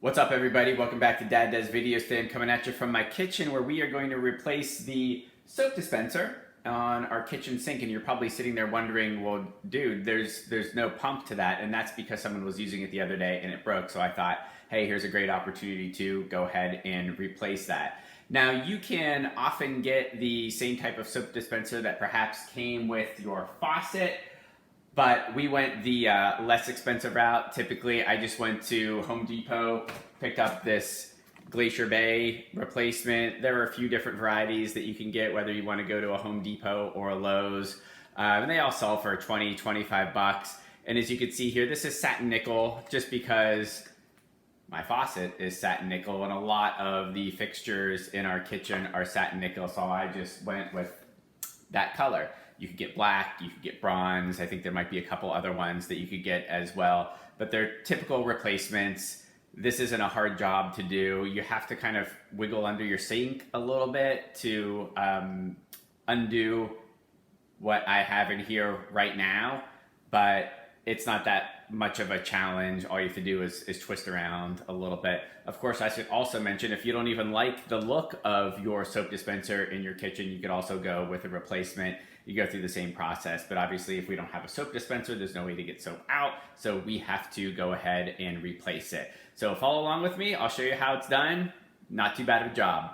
What's up, everybody? Welcome back to Dad Does Videos. Today I'm coming at you from my kitchen where we are going to replace the soap dispenser on our kitchen sink. And you're probably sitting there wondering, well, dude, there's no pump to that. And that's because someone was using it the other day and it broke. So I thought, hey, here's a great opportunity to go ahead and replace that. Now, you can often get the same type of soap dispenser that perhaps came with your faucet, but we went the less expensive route. Typically, I just went to Home Depot, picked up this Glacier Bay replacement. There are a few different varieties that you can get, whether you want to go to a Home Depot or a Lowe's. And they all sell for 20, 25 bucks. And as you can see here, this is satin nickel, just because my faucet is satin nickel, and a lot of the fixtures in our kitchen are satin nickel, so I just went with that color. You could get black, you could get bronze. I think there might be a couple other ones that you could get as well, but they're typical replacements. This isn't a hard job to do. You have to kind of wiggle under your sink a little bit to undo what I have in here right now, but it's not that much of a challenge. All you have to do is twist around a little bit. Of course, I should also mention, if you don't even like the look of your soap dispenser in your kitchen, you could also go with a replacement. You go through the same process, but obviously if we don't have a soap dispenser, there's no way to get soap out, so we have to go ahead and replace it. So follow along with me, I'll show you how it's done. Not too bad of a job.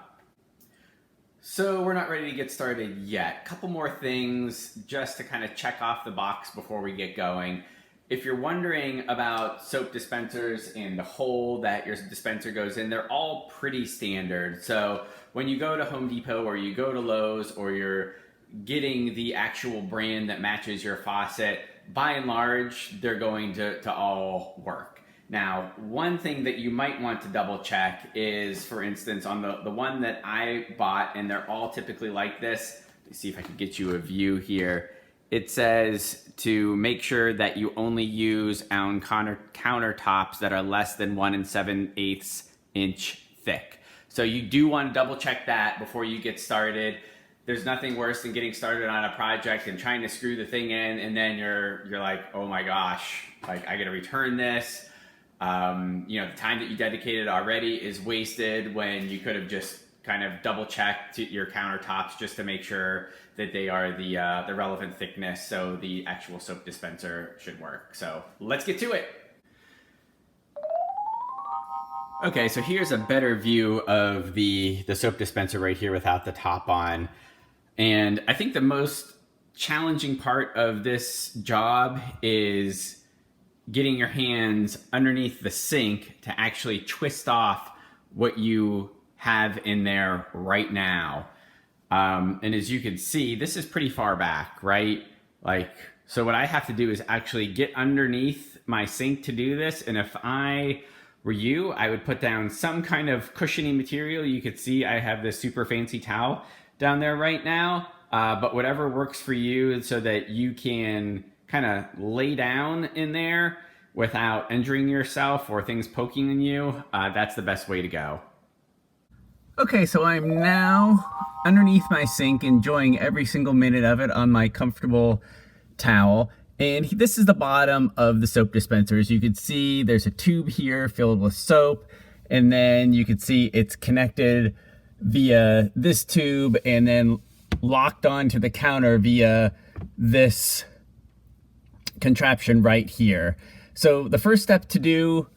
So we're not ready to get started yet. A couple more things just to kind of check off the box before we get going. If you're wondering about soap dispensers and the hole that your dispenser goes in, they're all pretty standard. So when you go to Home Depot or you go to Lowe's, or you're getting the actual brand that matches your faucet, by and large, they're going to all work. Now, one thing that you might want to double check is, for instance, on the one that I bought, and they're all typically like this. Let me see if I can get you a view here. It says to make sure that you only use on countertops that are less than 1 7/8 inch thick. So you do want to double check that before you get started. There's nothing worse than getting started on a project and trying to screw the thing in, and then you're like, oh my gosh, like I gotta return this. The time that you dedicated already is wasted when you could have just kind of double checked your countertops just to make sure that they are the relevant thickness, so the actual soap dispenser should work. So let's get to it. Okay, so here's a better view of the soap dispenser right here without the top on. And I think the most challenging part of this job is getting your hands underneath the sink to actually twist off what you have in there right now. And as you can see, this is pretty far back, right? So what I have to do is actually get underneath my sink to do this. And if I were you, I would put down some kind of cushiony material. You could see I have this super fancy towel down there right now, but whatever works for you so that you can kind of lay down in there without injuring yourself or things poking in you, that's the best way to go. Okay, so I'm now underneath my sink, enjoying every single minute of it on my comfortable towel. And this is the bottom of the soap dispenser. As you can see, there's a tube here filled with soap, and then you can see it's connected via this tube and then locked onto the counter via this contraption right here. So the first step to do,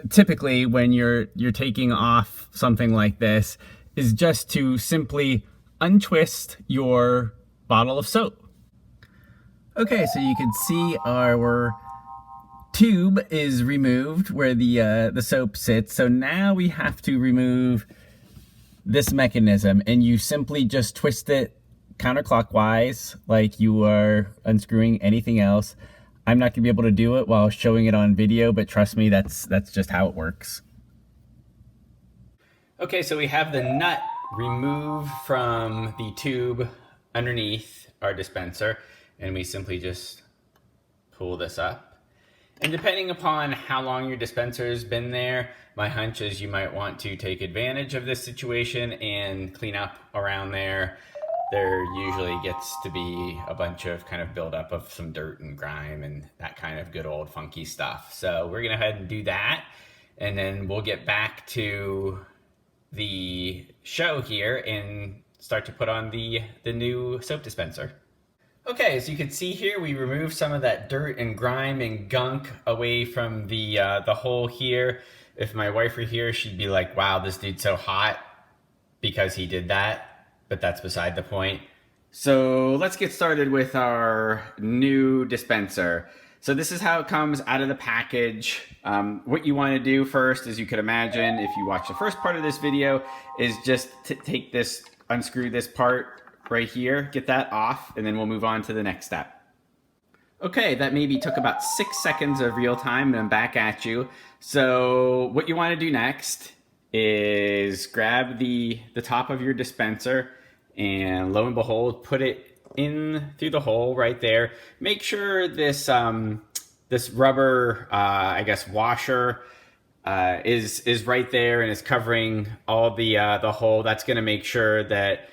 typically when you're taking off something like this, is just to simply untwist your bottle of soap. Okay, so you can see our tube is removed where the soap sits. So now we have to remove this mechanism, and you simply just twist it counterclockwise like you are unscrewing anything else. I'm not gonna be able to do it while showing it on video, but trust me, that's just how it works. Okay, so we have the nut removed from the tube underneath our dispenser, and we simply just pull this up. And depending upon how long your dispenser's been there, my hunch is you might want to take advantage of this situation and clean up around there. There usually gets to be a bunch of kind of buildup of some dirt and grime and that kind of good old funky stuff. So we're gonna go ahead and do that. and then we'll get back to the show here and start to put on the new soap dispenser. Okay, as you can see here, we removed some of that dirt and grime and gunk away from the hole here. If my wife were here, she'd be like, wow, this dude's so hot because he did that, but that's beside the point. So let's get started with our new dispenser. So this is how it comes out of the package. What you want to do first, as you could imagine, if you watch the first part of this video, is just take this, unscrew this part right here, get that off, and then we'll move on to the next step. Okay, that maybe took about 6 seconds of real time, and I'm back at you. So what you want to do next is grab the top of your dispenser, and lo and behold, put it in through the hole right there. Make sure this this rubber, I guess, washer is right there and is covering all the hole. That's going to make sure that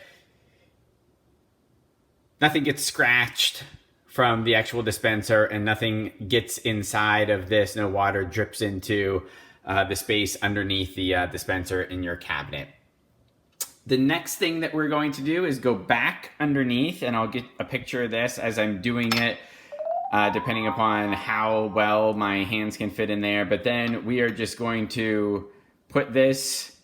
nothing gets scratched from the actual dispenser and nothing gets inside of this. No water drips into the space underneath the dispenser in your cabinet. The next thing that we're going to do is go back underneath, and I'll get a picture of this as I'm doing it, depending upon how well my hands can fit in there. But then we are just going to put this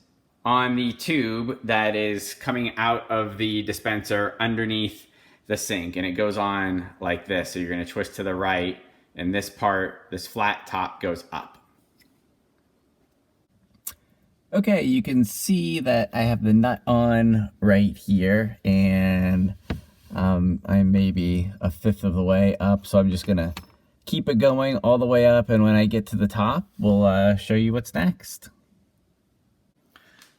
on the tube that is coming out of the dispenser underneath the sink, and it goes on like this. So you're going to twist to the right, and this part, this flat top, goes up. Okay, you can see that I have the nut on right here, and I'm maybe a fifth of the way up, so I'm just gonna keep it going all the way up, and when I get to the top, we'll show you what's next.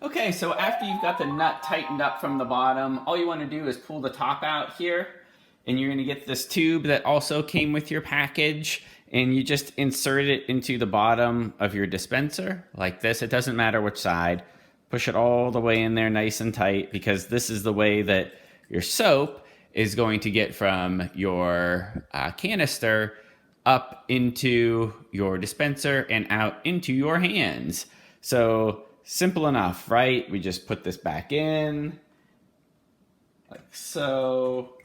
Okay, so after you've got the nut tightened up from the bottom, all you want to do is pull the top out here, and you're going to get this tube that also came with your package, and you just insert it into the bottom of your dispenser like this. It doesn't matter which side. Push it all the way in there nice and tight, because this is the way that your soap is going to get from your canister up into your dispenser and out into your hands. So simple enough, right? We just put this back in, like so,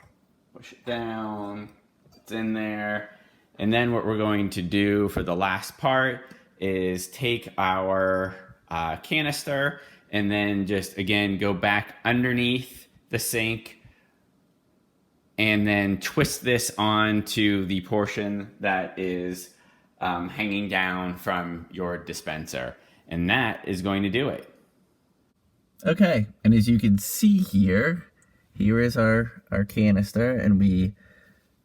push it down, it's in there. And then what we're going to do for the last part is take our canister and then just, again, go back underneath the sink and then twist this onto the portion that is hanging down from your dispenser. And that is going to do it. Okay, and as you can see here, here is our canister, and we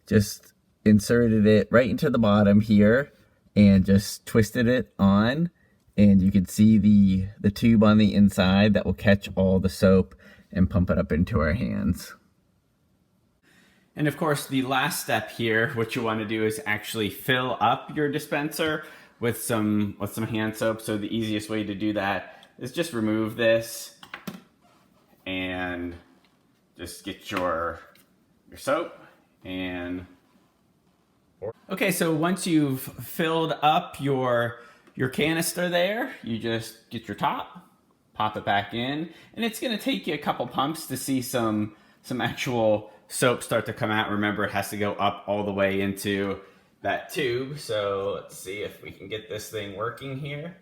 just inserted it right into the bottom here and just twisted it on, and you can see the tube on the inside that will catch all the soap and pump it up into our hands. And of course, the last step here, what you want to do is actually fill up your dispenser with some hand soap. So the easiest way to do that is just remove this and just get your soap. And okay, so once you've filled up your canister there, you just get your top, pop it back in, and it's going to take you a couple pumps to see some actual soap start to come out. Remember, it has to go up all the way into that tube. So let's see if we can get this thing working here.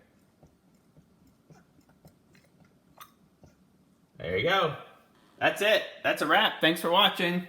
There you go. That's it. That's a wrap. Thanks for watching.